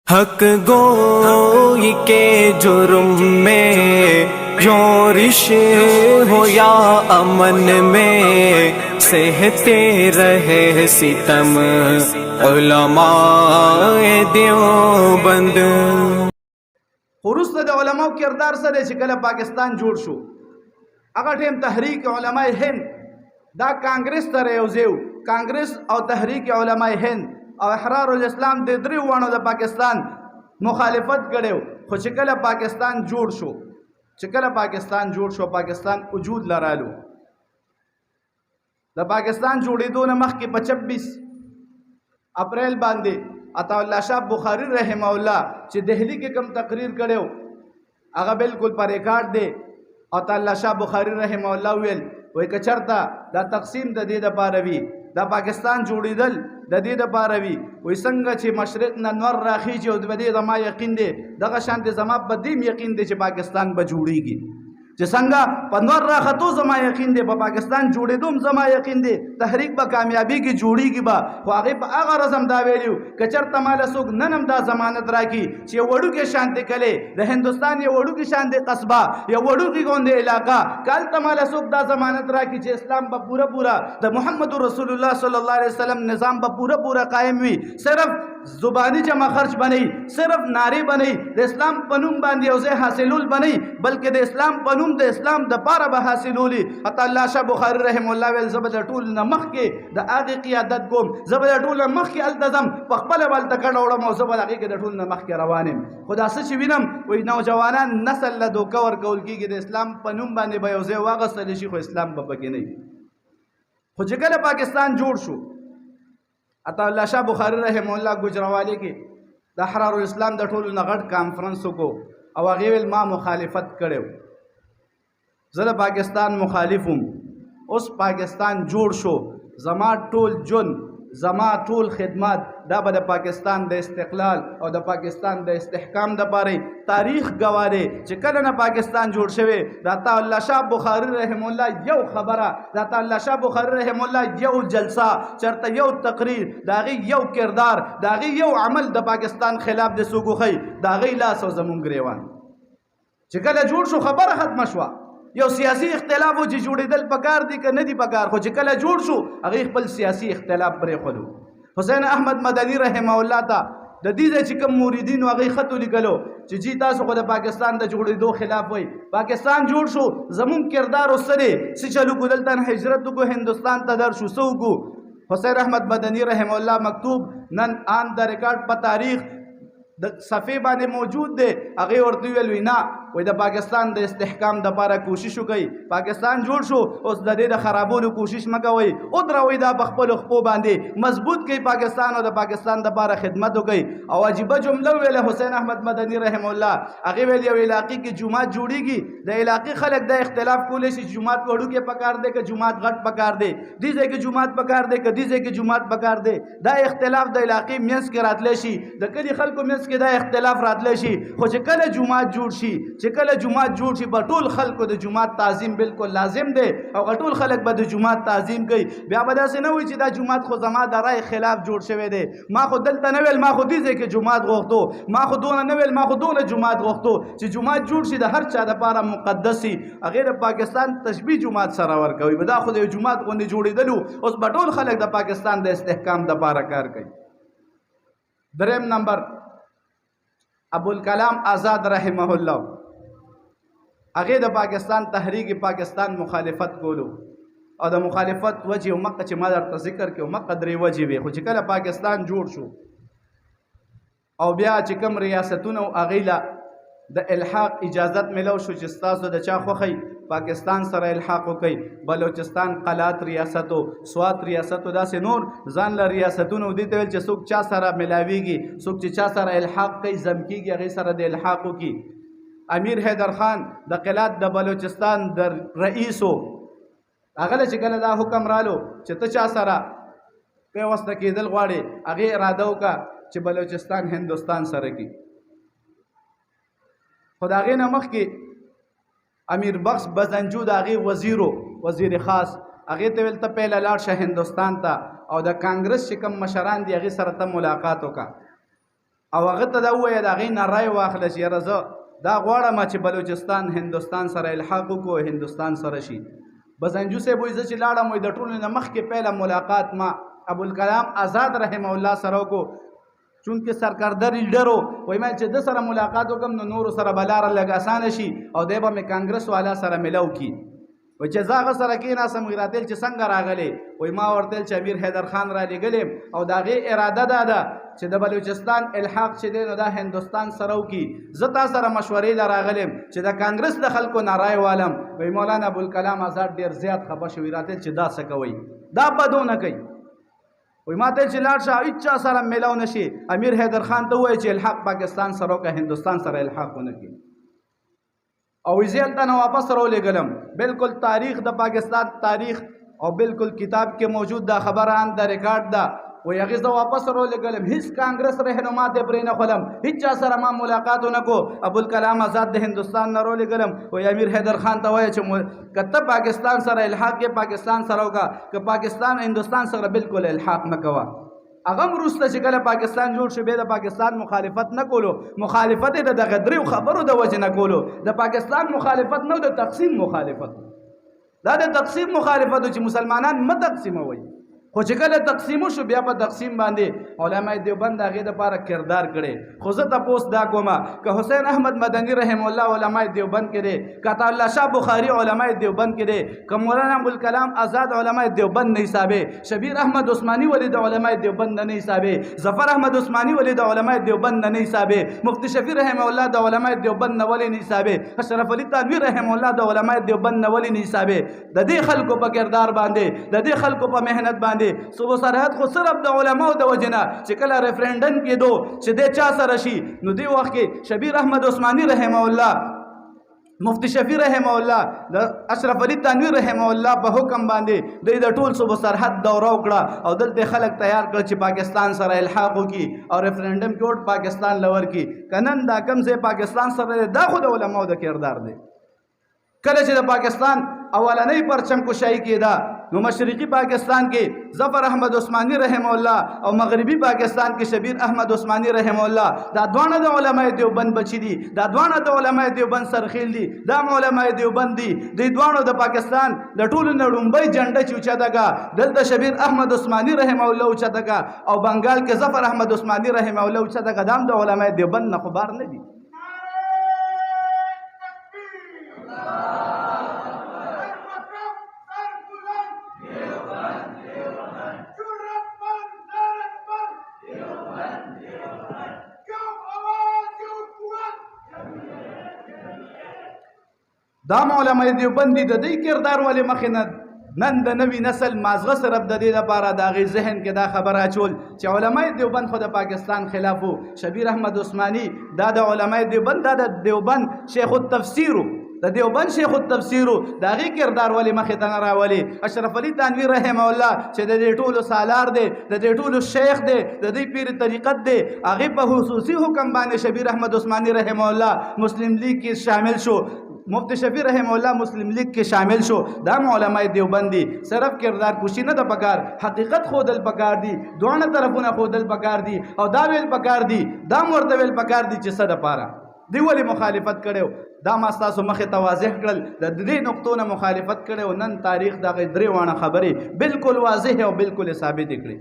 हक गोई के जुर्म में योरिश हो या अमन में सहते रहे सितम उलमाए देवबंद। وروسته د علماو کردار سره چې کله پاکستان جوړ شو هغه ټیم تحریک علماء هند دا کانګرس ته یوځیو کانګرس او تحریک علماء هند او احرار الاسلام د درې وانو د پاکستان مخالفت کړو. خو چې کله پاکستان جوړ شو پاکستان وجود لرالو. د پاکستان جوړېدو نه مخکې په 26 اپریل باندې عطا الله شاه بخاری رحمه الله چې دهلی کې کوم تقریر کړو هغه بالکل پر ریکارډ دی. عطا الله شاه بخاری رحمه الله ویل وای کچرتا دا تقسیم د دې د پاروي دا پاکستان جوړیدل د دې د پاروي وای څنګه چې مشرق نه نور راخیږي او د دې زما یقین دی دغه شان د زما په دې یقین دی چې پاکستان به جوړیږي چې څنګه په نور راختو زما یقین دی په پاکستان جوړېدوم زما یقین دی تحریک به کامیابی کې جوړیږي به. خو هغه په هغه رسم دا ویلو کچرته مال سوق ننم دا ضمانت راکی چې وړو کې شانته کله د هندستان یو وړو کې شانته قصبه یو وړو کې ګوند علاقہ کال تمال سوق دا ضمانت راکی چې اسلام په پورا د محمد رسول الله صلی الله علیه وسلم نظام په پورا قائم وي. صرف زبانی جمع خرچ بنئی صرف ناری بنئی د اسلام پنوم باندې اوسه حاصلول بنئی بلکې د اسلام پنوم د اسلام د پاره به حاصلولي. عطا الله شاه بخاری رحم الله ویل زبد ټول نمخ کې د اغه قیادت کوم زبد ټول نمخ کې التزم په خپل بل تکړه وړم او زبد هغه کې د ټول نمخ کې روانم. خدا څه چې وینم وای نوجوانان نسل له دوکه ور کول کېږي د اسلام پنوم باندې به اوسه واغستل شي خو اسلام به پکې نه. خو چې کله پاکستان جوړ شو عطا الله شاه بخاری رحم الله گجراوالی کې د احرار الاسلام د ټولو نه غټ کانفرنس وکړو او هغه ویل ما مخالفت کړو زه د پاکستان مخالفم. اوس پاکستان جوړ شو زما ټول جون زما ټول خدمات دا به د پاکستان د استقلال او د پاکستان د استحکام د پاره تاریخ گواره چې کله نه پاکستان جوړ شوی د عطا الله شاه بخاری رحم الله یو خبره د عطا الله شاه بخاری رحم الله یو جلسه چرته یو تقریر داغي یو کردار داغي یو عمل د پاکستان خلاف د سوګوخی داغي لاس او زمون گریوان چې کله جوړ شو خبره ختم شوه. یو سیاسی اختلاف و چې جوړېدل پکار دي که نه دي پکار خو چې کله جوړ شو هغه خپل سیاسی اختلاف پرې خلو. حسین احمد مدنی رحمه الله ته د دې چې کوم موریدین هغه خط لیکلو چې جی تاسو خو د پاکستان د جوړېدو خلاف وای پاکستان جوړ شو زمون کردار وسره چې چلو ګدلتن هجرت کو هندستان ته در شو سو کو. حسین احمد مدنی رحمه الله مکتوب نن آن د ریکارډ په تاریخ د صفحه باندې موجود دی هغه ورته ویل وینا وای د پاکستان د استحکام د لپاره کوشش وکړي پاکستان جوړ شو اوس د دې د خرابولو کوشش مکوئ او دروي دا بخپل خپو باندې مضبوط کړي پاکستان او د پاکستان د لپاره خدمت وکړي. او عجیب جمله ویله حسین احمد مدنی رحم الله هغه ویل یو علاقې کې جمعات جوړیږي د علاقې خلک د اختلاف کولای شي جمعات وړو کې پکار دی که جمعات غټ پکار دی دې ځای کې جمعات پکار دی که دې ځای کې جمعات پکار دی دا اختلاف د علاقې منځ کې راتلی شي د کلی خلکو منځ کې دا اختلاف راتلی شي. خو چې کله جمعات جوړ شي په ټول خلکو د جمعات تعظیم بالکل لازم دی او ټول خلک به د جمعات تعظیم کوي. بیا به داسې نه وي چې دا جمعات خو زما د رای خلاف جوړ شوی دی ما خو دلته نه ویل ما خو دې ځای کې جمعات غوښتو ما خو دونه نه ویل ما خو دونه جمعات غوښتو چې جمعات جوړ شي د هر چا دپاره مقدس شي. هغې د پاکستان تشبیه جمعات سره ورکوي به دا خو د یو جمعات غوندې جوړېدلو اوس به ټول خلک د پاکستان د استحکام دپاره کار کوي. دریم نمبر ابوالکلام آزاد رحمه الله هغه د پاکستان تحریک پاکستان مخالفت کولو او د مخالفت وجه او مقه چې ما درته ذکر کړو مقه درې وجه وي. خو چې کله پاکستان جوړ شو او بیا چې کوم ریاستونه او هغې له د الحاق اجازت ملو شو چې ستاسو د چا خوښی پاکستان سره الحاق وکړي بلوچستان قلات ریاستو سوات ریاستو داسې نور ځان له ریاستونو دې ته ویل چې څوک چا سره ملاویږي څوک چې چا سره الحاق کوي ضم کېږي هغې سره د الحاق وکړي. امیر حیدر خان د قلات د بلوچستان د رئیسو هغه چې کله دا حکم رالو چې ته چا سره پیوسته کېدل غواړې هغې اراده وکړه چې بلوچستان هندوستان سره کې. خو د هغې نه مخکې امیر بخش بزنجو د هغې وزیر خاص هغې ته ویل ته پهله لاړ شه هندوستان ته او د کانګرس چې کوم مشران دي هغې سره ته ملاقات وکړه او هغه ته دا ووایه د هغې نه رای واخله چې یاره زه دا غواړم چې بلوچستان هندوستان سره الحاق وکړو هندوستان سره شي. بزنجو صاحب وایي زه چې لاړم وایي د ټولو نه مخکې پهله ملاقات ما ابوالکلام آزاد رحمه الله سره وکړو چونکې سرکردر لیډر و. وایي ما چې ده سره ملاقات وکړم نو نورو سره به لاره لږ اسانه شي او دی به مې کانګرس والا سره ملو کي. وایي چې زه هغه سره کېناستم هغې راته چې څنګه راغلی. وایي ما ورته چې امیر حیدر خان را لېږلی او د هغې اراده دا ده چې د بلوچستان الحاق چې دی نو دا هندوستان سره وکړي. زه تا سره مشورې له راغلم چې د کانګرس د خلکو نه رای والم. وایي مولانا ابوالکلام آزاد ډېر زیات خفه شوي راته چې دا څه کوئ دا بدونه کوي. وایي ما ته چې لاړ شه هېڅ چا سره میلاو نه شي. امیر حیدر خان ته ووایي چې الحاق پاکستان سره وکړه هندوستان سره الحاق ونه کړي. او وایي زه هلته نه واپس راولېږلم بالکل تاریخ د پاکستان تاریخ او بالکل کتاب کې موجود دا خبره ان د ریکارډ ده. وایي هغې زه واپس راولېږلم هېڅ کانګرس رهنما ته پرې نه خولم هېڅ چا سره ما ملاقات ونه کو. ابوالکلام آزاد د هندوستان نه راولېږلم. وایي امیر حیدر خان ته وایه چې که ته پاکستان سره الحاق کې پاکستان سره وکړه که پاکستان هندوستان سره بالکل الحاق نه کوه. هغه هم وروسته چې کله پاکستان جوړ شو بیا د پاکستان مخالفت نه کولو. مخالفت یې د دغه دریو خبرو د وجې نه کولو. د پاکستان مخالفت نه د تقسیم مخالفت. دا د تقسیم مخالفت چې مسلمانان مه تقسیموئ خو چې کله تقسیم شو بیا په تقسیم باندې علماء دیوبند هغې دپاره کردار کړی. خو زه تپوس دا کومه که حسین احمد مدني رحم الله علماء دیوبند کې دی که عطاالله شاه بخاري علماء دیوبند کې دی که مولانا ابوالکلام آزاد علماء دیوبند نه حسابې شبیر احمد عثماني ولي د علماء دیوبند نه حسابې ظفر احمد عثماني ولي د علماء دیوبند نه حسابې مفتی شفیع رحم الله د علماء دیوبند نه ولي نه حسابې اشرف علي تنویر رحم الله د علماء دیوبند نه ولي نه حسابې. د دې خلکو په کردار باندې د دې خلکو په مهنت باندې صوبه سرحد خو صرف د علماو د وجې نه چې کله ریفرنډم کېدو چې دی چا سره شي نو دې وخت کې شبیر احمد عثماني رحمه الله مفتی شفیع رحمه الله د اشرف علي تنویر رحمه الله په حکم باندې دوی د ټول صوبه سرحد دوره وکړه او دلته خلک تیار کړ چې پاکستان سره الحاق وکړي او ریفرنډم کې ووټ پاکستان له ورکړي. که نن دا کوم ځای پاکستان سره دی دا خو د علماو د کردار دی. کله چې د پاکستان اولنۍ پرچم کشایي کېده نو مشرقي پاکستان کې ظفر احمد عثماني رحمه الله او مغربي پاکستان کې شبیر احمد عثماني رحمه الله دا دواړه د علماء دیوبند بچي دي. دا دواړه د علماء دیوبند سرخیل دي. دا علماء دیوبند دي. دوی دواړو د پاکستان د ټولو نه لومړی جنډه چې اوچته کړه دلته شبیر احمد عثماني رحمه الله اوچته کړه او بنګال کې ظفر احمد عثماني رحمه الله اوچته کړه. دا هم د علماء دیوبند نه خو بار نه دي. دا علماء دیوبند دي د دې کردار ولې مخې نه نن د نوي نسل مازغه صرف د دې لپاره د هغې ذهن کې دا خبره اچول چې علماء دیوبند خو د پاکستان خلاف و. شبیر احمد عثماني دا د علماء دیوبند دا د دیوبند شیخ التفسیر د دیوبند شیخ التفسیر د هغې کردار ولې مخې ته نه راولي. اشرف علي تنویر رحمه الله چې د دې ټولو سالار دی د دې ټولو شیخ دی د دې پیر طریقت دی هغې په خصوصي حکم باندې شبیر احمد عثماني رحمه الله مسلم لیگ کې شامل شو. مفتی شفیع رحمه الله مسلم لیگ کې شامل شو. دا علماء دیوبند دي. صرف کردار کشي نه د پکار حقیقت خودل پکار دي. دوه طرفونه خودل پکار دي او دا ویل پکار دي دا ورته ویل پکار دي چې څه دپاره دی ولې مخالفت کړو. دا ما ستاسو مخې ته واضح کړل د دې نقطو نه مخالفت کړو. نن تاریخ دغه درې واړه خبرې بالکل واضح او بالکل ثابت کړې.